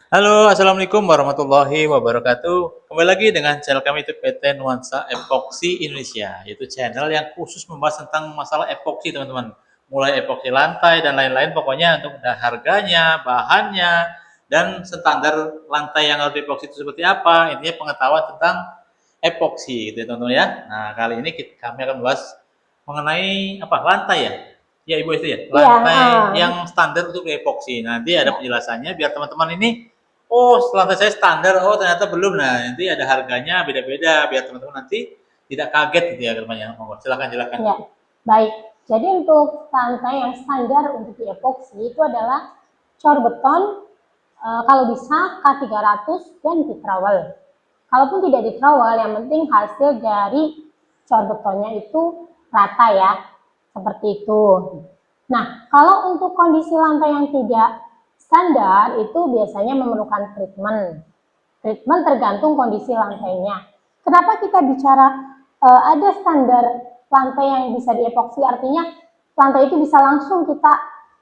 Halo, Assalamualaikum warahmatullahi wabarakatuh. Kembali lagi dengan channel kami itu PT Nuansa Epoxy Indonesia, yaitu channel yang khusus membahas tentang masalah epoxy, teman-teman. Mulai epoxy lantai dan lain-lain, pokoknya untuk harganya, bahannya, dan standar lantai yang harus diepoxy itu seperti apa. Intinya pengetahuan tentang epoxy, gitu ya, teman-teman ya. Nah, kali ini kami akan membahas mengenai apa lantai ya. Ya, Ibu itu ya, Iya, lantai yang standar untuk epoxy. Nanti ada ya, penjelasannya biar teman-teman ini oh, lantai saya standar. Oh, ternyata belum. Nah, nanti ada harganya beda-beda biar teman-teman nanti tidak kaget gitu ya teman-teman. Silakan silakan. ya. Baik. Jadi untuk lantai yang standar untuk di epoxy itu adalah cor beton, kalau bisa K300 dan di trowel. Kalaupun tidak di trowel, yang penting hasil dari cor betonnya itu rata ya, seperti itu. Nah, kalau untuk kondisi lantai yang tidak standar itu biasanya memerlukan treatment. Treatment tergantung kondisi lantainya. Kenapa kita bicara ada standar lantai yang bisa diepoksi? Artinya lantai itu bisa langsung kita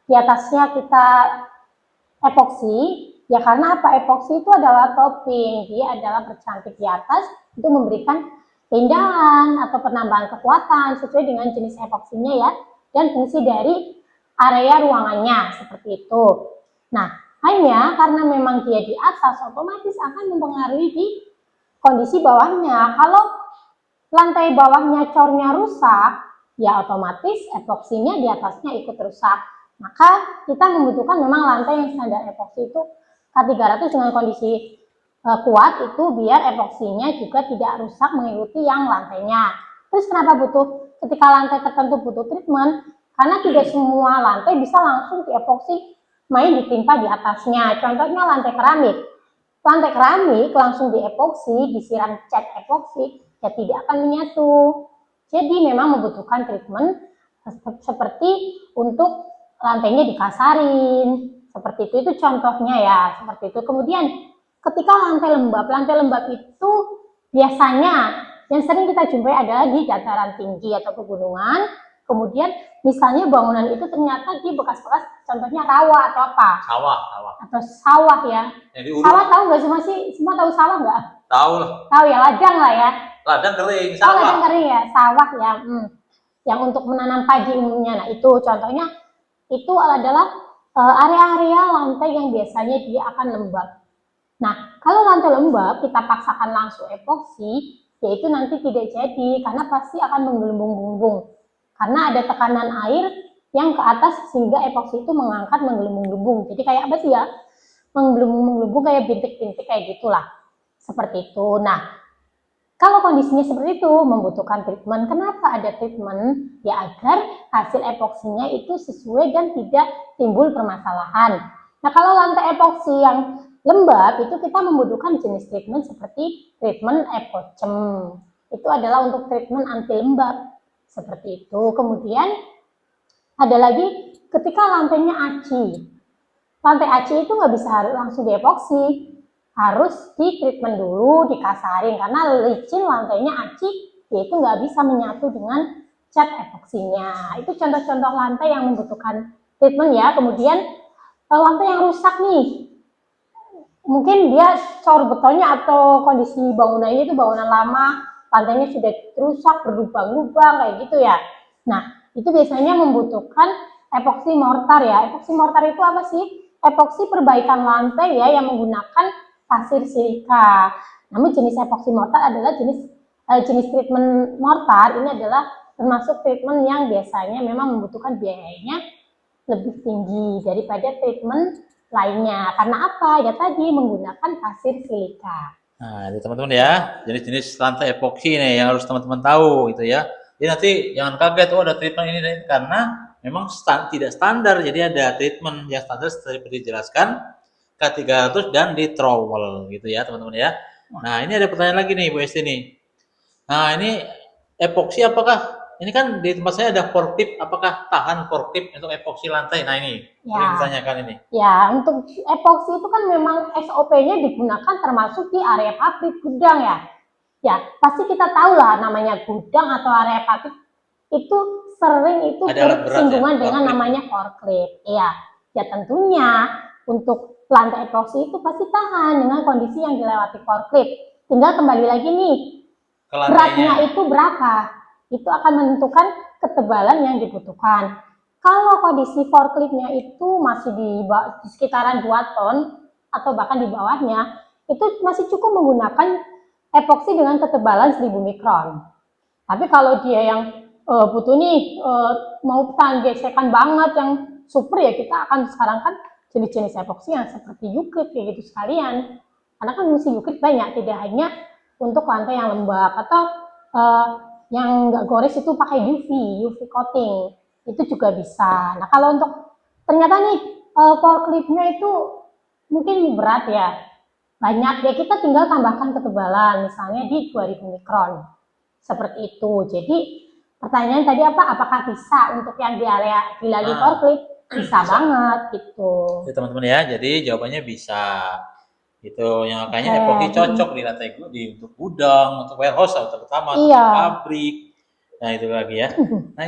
di atasnya kita epoksi. Ya karena apa? Epoksi itu adalah topping. Dia adalah bercantik di atas untuk memberikan keindahan atau penambahan kekuatan sesuai dengan jenis epoksinya ya dan fungsi dari area ruangannya seperti itu. Nah, hanya karena memang dia di atas otomatis akan mempengaruhi di kondisi bawahnya. Kalau lantai bawahnya cornya rusak, ya otomatis epoksinya di atasnya ikut rusak. Maka kita membutuhkan memang lantai yang standar epoksi itu K300 dengan kondisi kuat itu biar epoksinya juga tidak rusak mengikuti yang lantainya. Terus kenapa butuh ketika lantai tertentu butuh treatment? Karena tidak semua lantai bisa langsung diepoksi main ditimpa di atasnya. Contohnya lantai keramik. Lantai keramik langsung diepoksi, disiram cat epoksi, ya tidak akan menyatu. Jadi memang membutuhkan treatment seperti untuk lantainya dikasarin, seperti itu contohnya ya, seperti itu. Kemudian ketika lantai lembab itu biasanya yang sering kita jumpai adalah di dataran tinggi atau pegunungan. Kemudian misalnya bangunan itu ternyata di bekas-bekas, contohnya rawa atau apa? Sawah, sawah. Atau sawah ya. Jadi Sawah tahu nggak semua sih? Semua tahu sawah nggak? tahu lah. Tahu ya, ladang lah ya. Ladang kering, Oh, ladang sawah. kering ya, sawah ya. Yang untuk menanam padi umumnya. Nah, itu contohnya itu adalah area-area lantai yang biasanya dia akan lembab. Nah, kalau lantai lembab kita paksakan langsung epoksi, yaitu nanti tidak jadi karena pasti akan menggelembung-gelembung. Karena ada tekanan air yang ke atas sehingga epoksi itu mengangkat menggelembung-gelembung. Jadi kayak apa sih ya? Menggelembung-gelembung kayak bintik-bintik kayak gitulah. Seperti itu. Nah, kalau kondisinya seperti itu membutuhkan treatment. Kenapa ada treatment? Ya agar hasil epoksinya itu sesuai dan tidak timbul permasalahan. Nah, kalau lantai epoksi yang lembab itu kita membutuhkan jenis treatment seperti treatment epocem. Itu adalah untuk treatment anti lembab. Seperti itu. Kemudian ada lagi ketika lantainya aci. Lantai aci itu nggak bisa langsung diepoksi, harus di treatment dulu, dikasarin karena licin lantainya aci, yaitu nggak bisa menyatu dengan cat epoksinya. Itu contoh-contoh lantai yang membutuhkan treatment ya. Kemudian lantai yang rusak nih, mungkin dia cor betonnya atau kondisi bangunannya itu bangunan lama, lantainya sudah rusak, berlubang-lubang kayak gitu ya. Nah, itu biasanya membutuhkan epoksi mortar ya. Epoksi mortar itu apa sih? Epoksi perbaikan lantai ya yang menggunakan pasir silika. Namun jenis epoksi mortar adalah jenis treatment mortar ini adalah termasuk treatment yang biasanya memang membutuhkan biayanya lebih tinggi daripada treatment lainnya. Karena apa? Ya tadi menggunakan pasir silika. Nah, itu teman-teman ya, jenis-jenis lantai epoxy nih yang harus teman-teman tahu gitu ya. Jadi nanti jangan kaget, oh ada treatment ini karena memang tidak standar. Jadi ada treatment yang standar seperti dijelaskan K300 dan di trowel gitu ya teman-teman ya. Nah ini ada pertanyaan lagi nih Bu Esti nih. Nah ini epoxy apakah ini kan di tempat saya ada fortip, apakah tahan fortip untuk epoxy lantai? Nah ini sering Ya, ditanyakan ini. ya untuk epoksi itu kan memang SOP-nya digunakan termasuk di area pabrik gudang ya. Ya, pasti kita tahu lah namanya gudang atau area pabrik itu sering itu Ada alat berat ya, bersinggungan dengan forklift. namanya forklift. Iya, ya tentunya untuk lantai epoksi itu pasti tahan dengan kondisi yang dilewati forklift. Tinggal kembali lagi nih, beratnya itu berapa? Itu akan menentukan ketebalan yang dibutuhkan. Kalau kondisi forkliftnya itu masih di sekitaran 2 ton atau bahkan di bawahnya, itu masih cukup menggunakan epoksi dengan ketebalan 1000 mikron. Tapi kalau dia yang butuh nih mau tahan gesekan banget yang super, ya kita akan sekarang kan jenis-jenis epoksi yang seperti Euclid kayak gitu sekalian. Karena kan musim Euclid banyak, tidak hanya untuk lantai yang lembab atau yang nggak gores itu pakai UV coating, itu juga bisa. Nah kalau untuk ternyata nih forkliftnya itu mungkin berat ya, banyak ya, kita tinggal tambahkan ketebalan misalnya di 2000 mikron seperti itu. Jadi pertanyaan tadi apa? Apakah bisa untuk yang di area dilalui forklift? Bisa banget gitu. Ya teman-teman ya, jadi jawabannya bisa. Gitu, yang makanya epoxy cocok di lantai untuk gudang, untuk warehouse terutama, untuk pabrik. Nah itu lagi ya. Nah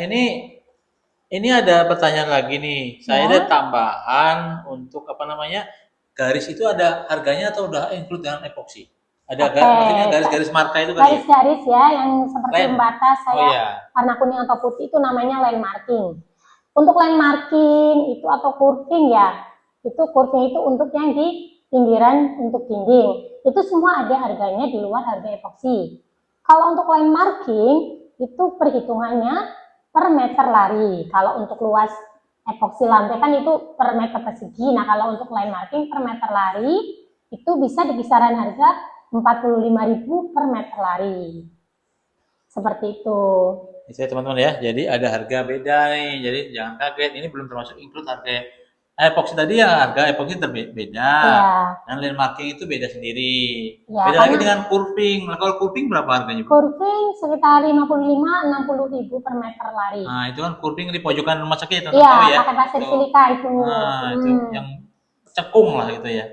ini ada pertanyaan lagi nih. Saya ada tambahan untuk apa namanya, garis itu ada harganya atau udah include dengan epoxy? Ada maksudnya garis-garis marka itu kali. Garis-garis ya yang seperti pembatas saya warna kuning atau putih itu namanya line marking. Untuk line marking itu atau curving ya, itu curving itu untuk yang di pinggiran untuk dinding. Itu semua ada harganya di luar harga epoxy. Kalau untuk line marking itu perhitungannya per meter lari. Kalau untuk luas epoxy lantai kan itu per meter persegi. Nah kalau untuk line marking per meter lari itu bisa di kisaran harga 45.000 per meter lari. Seperti itu. Itu ya teman-teman ya. Jadi ada harga beda nih. Jadi jangan kaget. Ini belum termasuk include harga epoxy tadi ya, harga epoxy beda. Dan line marking itu beda sendiri. Beda lagi dengan curving. Nah, kalau curving berapa harganya? Curving sekitar 55-60.000 per meter lari. Nah, itu kan curving di pojokan rumah sakit, teman-teman tahu ya. Iya, pakai pasir silika itu. Nah, itu yang cekung lah gitu ya.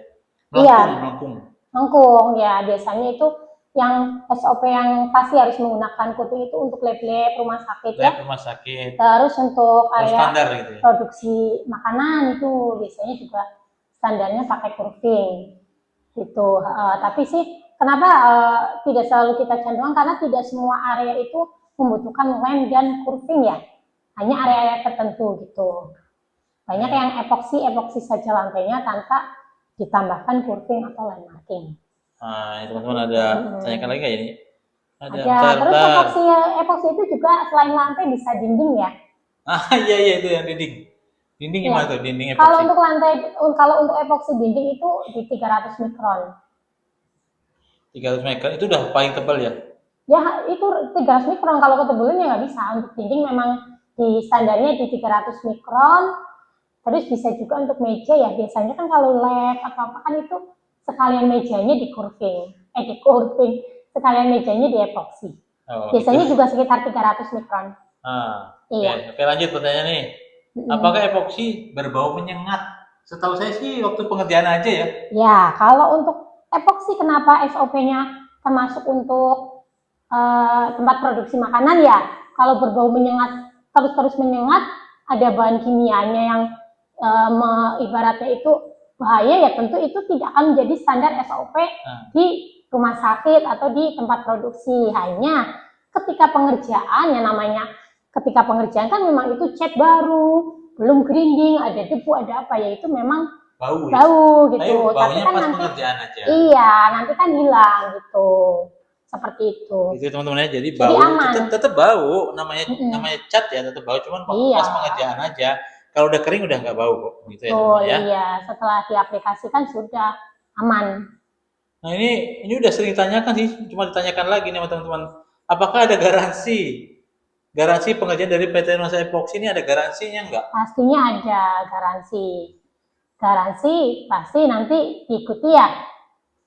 Melengkung ya, biasanya itu yang SOP yang pasti harus menggunakan curving itu untuk lab-lab rumah sakit ya. Rumah sakit. Terus untuk area standar gitu ya. Produksi makanan itu biasanya juga standarnya pakai curving gitu. Tapi sih kenapa tidak selalu kita cantumkan, karena tidak semua area itu membutuhkan lem dan curving ya. Hanya area-area tertentu gitu. Banyak yang epoksi saja lantainya tanpa ditambahkan curving atau line marking. Nah, teman-teman ada tanyakan lagi nggak ini? Ada. Terus epoksi itu juga selain lantai bisa dinding ya? Iya itu yang dinding. Dinding gimana tuh? Dinding epoksi. Kalau untuk lantai, kalau untuk epoksi dinding itu di 300 mikron. 300 mikron itu udah paling tebal ya? Ya itu 300 mikron. Kalau ketebalannya nggak bisa. Untuk dinding memang di standarnya di 300 mikron. Terus bisa juga untuk meja ya, biasanya kan kalau lab atau apa kan itu sekalian mejanya di curving, sekalian mejanya di epoksi. Biasanya juga sekitar 300 mikron. Iya. Oke, lanjut pertanyaan nih. Apakah epoksi berbau menyengat? Setahu saya sih waktu pengerjaan aja ya. Ya, kalau untuk epoksi kenapa SOP-nya termasuk untuk tempat produksi makanan ya, kalau berbau menyengat, terus menyengat, ada bahan kimianya yang ibaratnya itu bahaya ya, tentu itu tidak akan menjadi standar SOP di rumah sakit atau di tempat produksi. Hanya ketika pengerjaan, yang namanya ketika pengerjaan kan memang itu cat baru, belum grinding, ada debu, ada apa ya, itu memang bau gitu. Tapi kan nanti aja. Iya, nanti kan hilang gitu. Seperti itu. Itu teman-teman ya, jadi bau tetap bau, namanya cat ya, tetap bau, cuman pas pengerjaan aja. Kalau udah kering udah nggak bau kok, gitu ya teman-teman ya. Iya, setelah diaplikasikan sudah aman. Nah ini udah sering ditanyakan sih, cuma ditanyakan lagi nih sama teman-teman. Apakah ada garansi? Garansi pengerjaan dari PT Nuansa Epoxy ini ada garansinya nggak? Pastinya ada garansi. Garansi pasti nanti diikuti ya.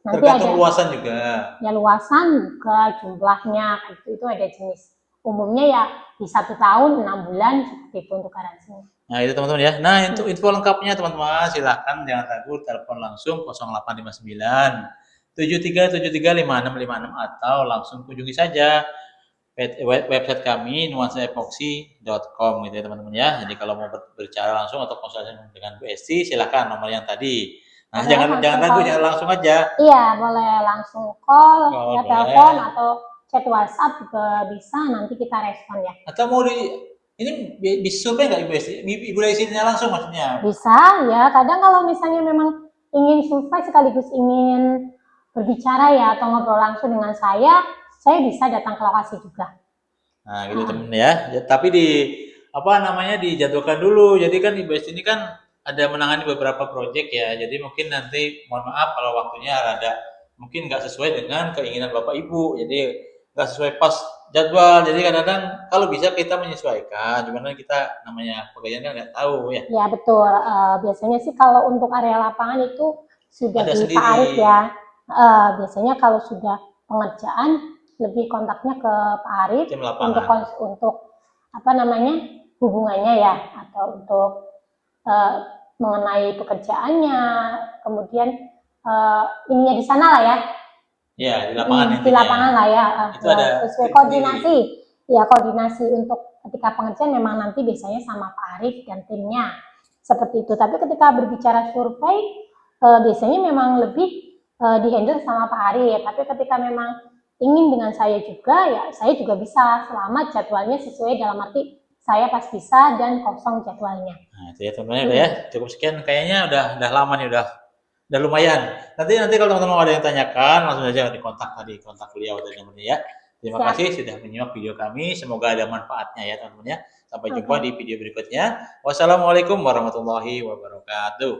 Nanti tergantung ada luasan juga. Ya luasan juga, jumlahnya itu ada jenis. Umumnya ya di 1 tahun 6 bulan seperti itu untuk garansinya. Nah itu teman-teman ya. Nah untuk info lengkapnya teman-teman silahkan jangan ragu telepon langsung 0859 7373 5656 atau langsung kunjungi saja website kami nuansaepoxy.com gitu ya teman-teman ya. Jadi kalau mau berbicara langsung atau konsultasi dengan Bu Esti silahkan nomor yang tadi Nah, Boleh jangan langsung ragu, call. jangan langsung aja. Iya, boleh langsung call, Oh, ya boleh. telepon atau chat WhatsApp juga bisa, nanti kita respon ya. Atau mau ini bisa survei nggak Ibu Desi? Ibu Desinya langsung maksudnya. Bisa ya, kadang kalau misalnya memang ingin survei sekaligus ingin berbicara ya atau ngobrol langsung dengan saya bisa datang ke lokasi juga. Nah, gitu temen ya. Tapi apa namanya dijadwalkan dulu. Jadi kan Ibu Desi ini kan ada menangani beberapa proyek ya. Jadi mungkin nanti mohon maaf kalau waktunya ada mungkin nggak sesuai dengan keinginan Bapak Ibu. Jadi nggak sesuai pas jadwal. Jadi kadang-kadang kalau bisa kita menyesuaikan. Cuman kan kita namanya pekerjaan kan nggak tahu ya. Ya betul, biasanya sih kalau untuk area lapangan itu sudah Ada di Pak sendiri Arif ya. Biasanya kalau sudah pengerjaan lebih kontaknya ke Pak Arif tim untuk lapangan. untuk apa namanya hubungannya ya, atau untuk eh, mengenai pekerjaannya, kemudian ininya di sana lah ya, Ya, di lapangan di intinya. lapangan lah ya, Itu ada sesuai tim koordinasi. sendiri. Ya koordinasi untuk ketika pengerjaan memang nanti biasanya sama Pak Arif dan timnya seperti itu. Tapi ketika berbicara survei biasanya memang lebih dihandle sama Pak Arif. Tapi ketika memang ingin dengan saya juga, ya saya juga bisa selama jadwalnya sesuai, dalam arti saya pas bisa dan kosong jadwalnya. Nah, itu ya teman-teman udah ya. Cukup sekian kayaknya udah lama nih udah lumayan. Nanti kalau teman-teman mau ada yang tanyakan langsung aja kontak beliau tadi teman-teman ya. Terima Siap. kasih sudah menyimak video kami. Semoga ada manfaatnya ya teman-teman ya. Sampai jumpa di video berikutnya. Wassalamualaikum warahmatullahi wabarakatuh.